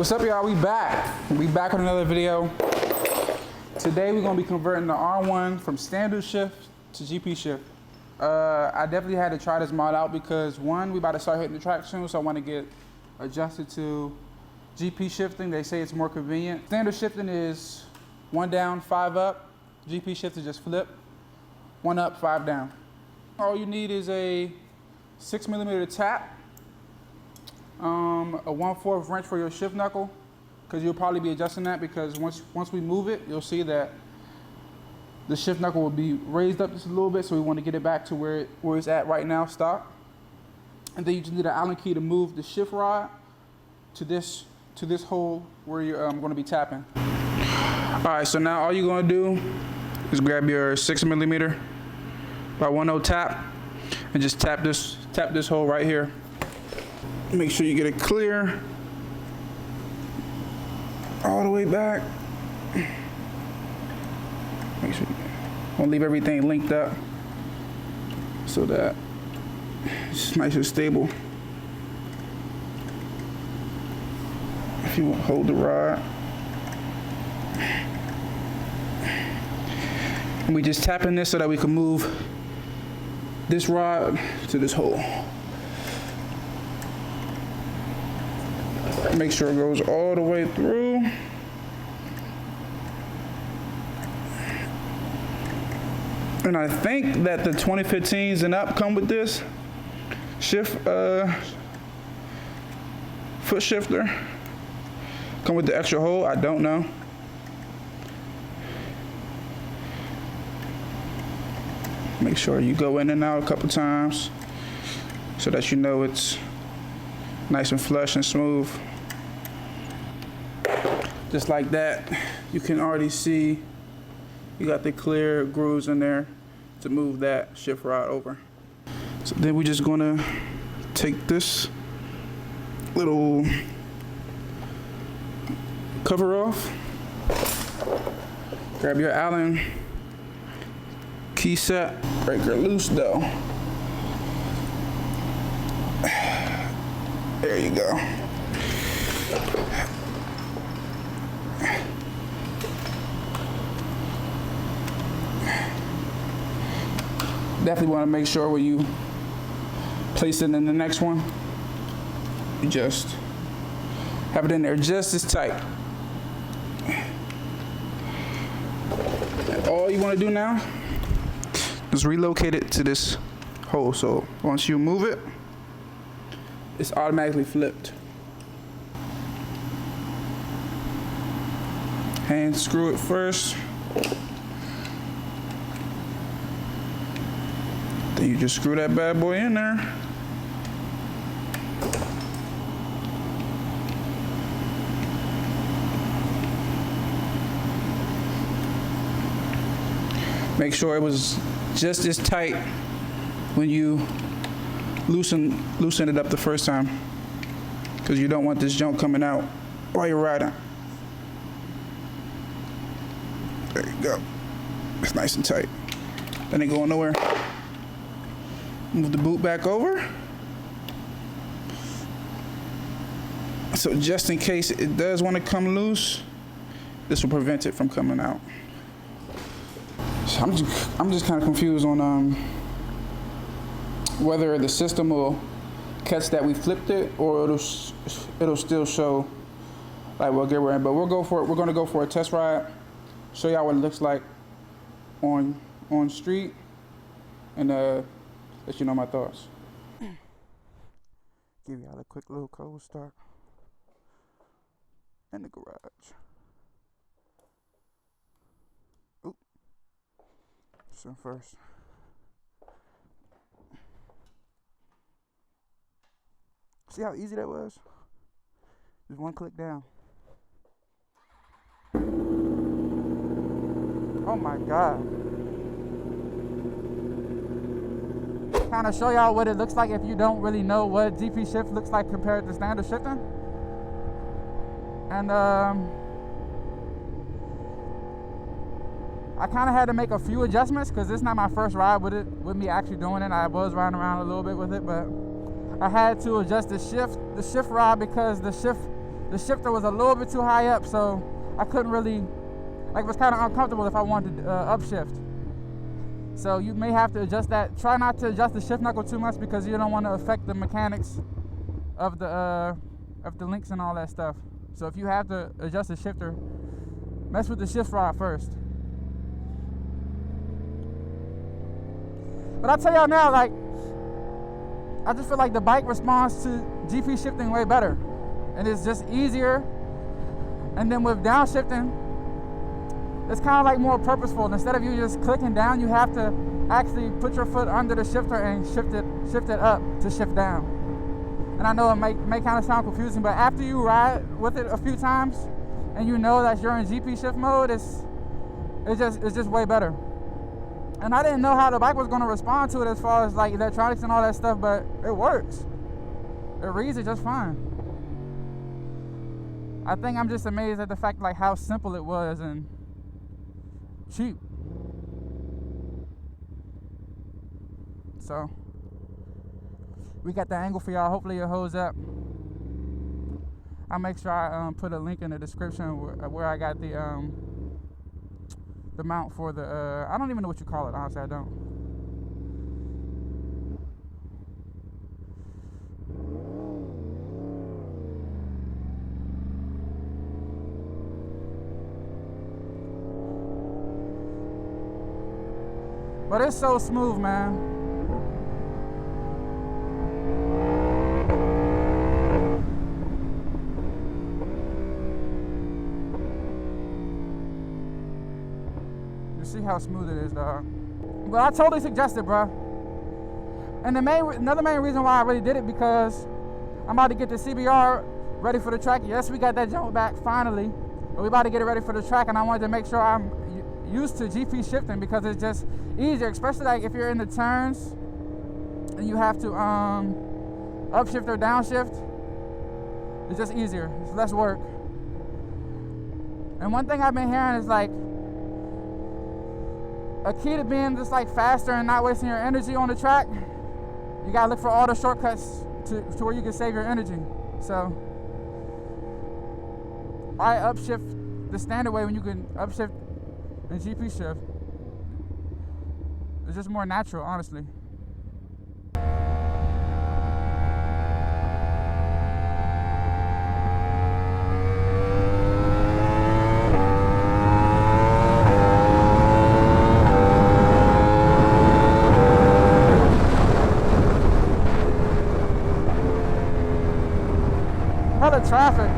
What's up, y'all? We back with another video. Today we're gonna be converting the R1 from standard shift to GP shift. I definitely had to try this mod out because one, we about to start hitting the track soon, so I want to get adjusted to GP shifting. They say it's more convenient. Standard shifting is 1 down, 5 up. GP shift is just flip, 1 up, 5 down. All you need is a 6mm tap, a 1/4 wrench for your shift knuckle, because you'll probably be adjusting that, because once we move it, you'll see that the shift knuckle will be raised up just a little bit, so we want to get it back to where it's at right now, stock. And then you just need an Allen key to move the shift rod to this hole where you're going to be tapping. All right, so now all you're going to do is grab your 6mm by 1/0 tap and just tap this hole right here. Make sure you get it clear all the way back. Make sure you don't leave everything linked up so that it's nice and stable. If you want to hold the rod. And we just tapping this so that we can move this rod to this hole. Make sure it goes all the way through. And I think that the 2015s and up come with this shift foot shifter. Come with the extra hole, I don't know. Make sure you go in and out a couple times so that you know it's nice and flush and smooth. Just like that, you can already see you got the clear grooves in there to move that shift rod over. So then we're just gonna take this little cover off. Grab your Allen key set, breaker loose though. There you go. Definitely want to make sure when you place it in the next one, you just have it in there just as tight. And all you want to do now is relocate it to this hole. So once you move it, it's automatically flipped. Hand screw it first. Then you just screw that bad boy in there. Make sure it was just as tight when you loosen it up the first time, because you don't want this junk coming out while you're riding. There you go. It's nice and tight. That ain't going nowhere. Move the boot back over. So just in case it does want to come loose, this will prevent it from coming out. So I'm just kind of confused on whether the system will catch that we flipped it, or it'll still show like what gear we're in. But we'll go for it. We're gonna go for a test ride, show y'all what it looks like on street, and let you know my thoughts. Give y'all a quick little cold start in the garage. Oop. So first. See how easy that was? Just 1 click down. Oh my God. Kind of show y'all what it looks like if you don't really know what GP shift looks like compared to standard shifting. And I kind of had to make a few adjustments because this is not my first ride with me actually doing it. I was riding around a little bit with it, but I had to adjust the shift rod because the shift the shifter was a little bit too high up, so I couldn't really, like, it was kind of uncomfortable if I wanted to upshift. So you may have to adjust that. Try not to adjust the shift knuckle too much because you don't want to affect the mechanics of the links and all that stuff. So if you have to adjust the shifter, mess with the shift rod first. But I'll tell y'all now, like, I just feel like the bike responds to GP shifting way better. And it's just easier. And then with downshifting, it's kind of like more purposeful. And instead of you just clicking down, you have to actually put your foot under the shifter and shift it up to shift down. And I know it may kind of sound confusing, but after you ride with it a few times and you know that you're in GP shift mode, it's just way better. And I didn't know how the bike was going to respond to it as far as like electronics and all that stuff, but it works. It reads it just fine. I think I'm just amazed at the fact like how simple it was and cheap. So we got the angle for y'all. Hopefully it holds up. I'll make sure I put a link in the description where I got the mount for the I don't even know what you call it, honestly. I don't. But it's so smooth, man. See how smooth it is, dog. But I totally suggest it, bro. And another main reason why I really did it, because I'm about to get the CBR ready for the track. Yes, we got that jump back finally, but we about to get it ready for the track, and I wanted to make sure I'm used to GP shifting because it's just easier, especially like if you're in the turns and you have to upshift or downshift. It's just easier. It's less work. And one thing I've been hearing is like, a key to being just like faster and not wasting your energy on the track, you gotta look for all the shortcuts to where you can save your energy. So why upshift the standard way when you can upshift and GP shift? It's just more natural, honestly. Hella traffic.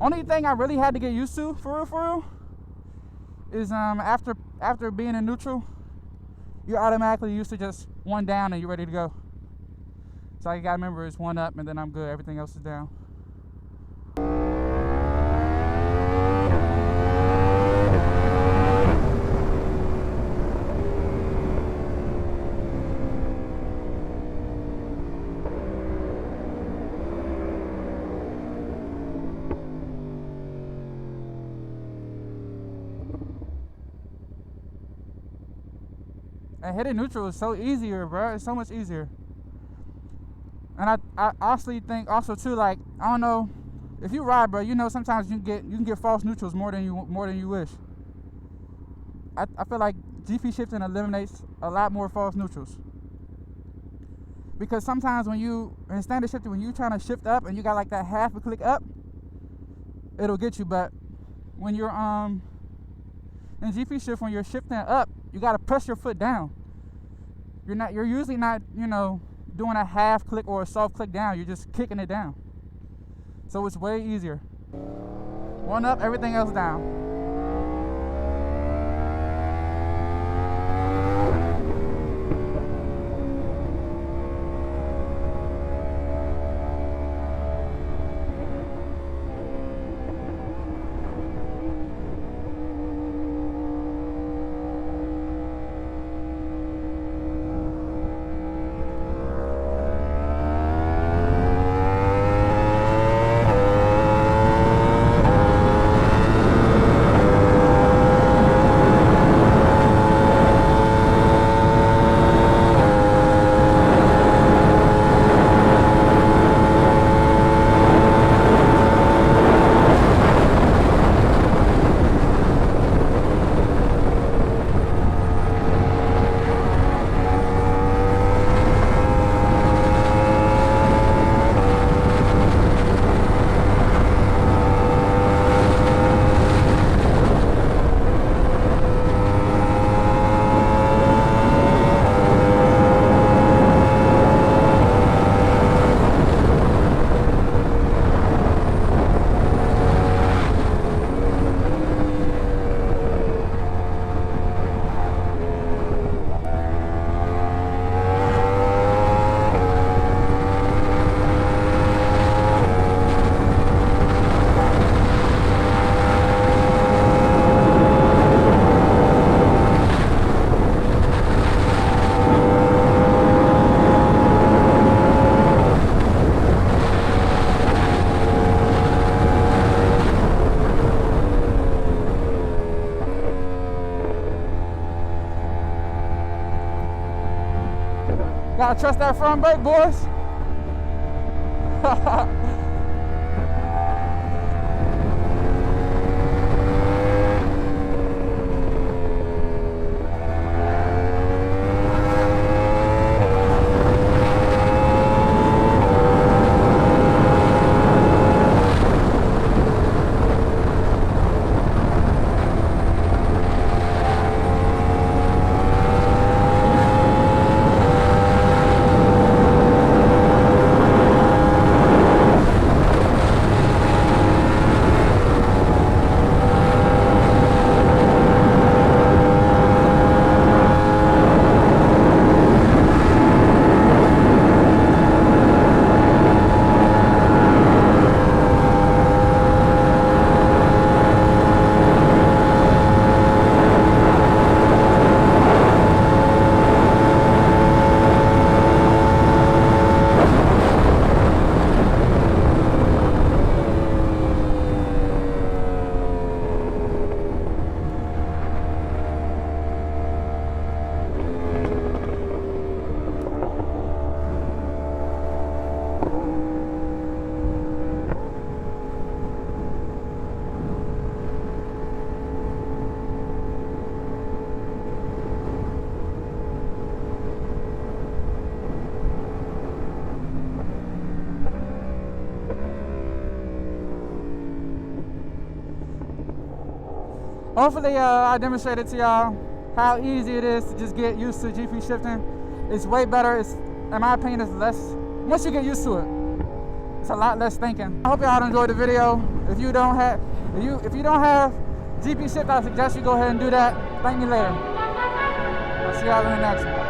Only thing I really had to get used to, for real, is after being in neutral, you're automatically used to just one down and you're ready to go. So all you gotta remember is one up and then I'm good. Everything else is down. And hitting neutral is so easier, bro. It's so much easier. And I honestly think also too, like, I don't know, if you ride, bro, you know sometimes you can get false neutrals more than you wish. I feel like GP shifting eliminates a lot more false neutrals. Because sometimes when you in standard shifting, when you trying to shift up and you got like that half a click up, it'll get you. But when you're in GP shift, when you're shifting up, you gotta press your foot down. You're usually not, you know, doing a half click or a soft click down. You're just kicking it down. So it's way easier. One up, everything else down. Gotta trust that front brake, boys. Hopefully I demonstrated to y'all how easy it is to just get used to GP shifting. It's way better. It's, in my opinion, it's less, once you get used to it, It's a lot less thinking. I hope y'all enjoyed the video. If you don't have GP Shift, I suggest you go ahead and do that. Thank me later. I'll see y'all in the next one.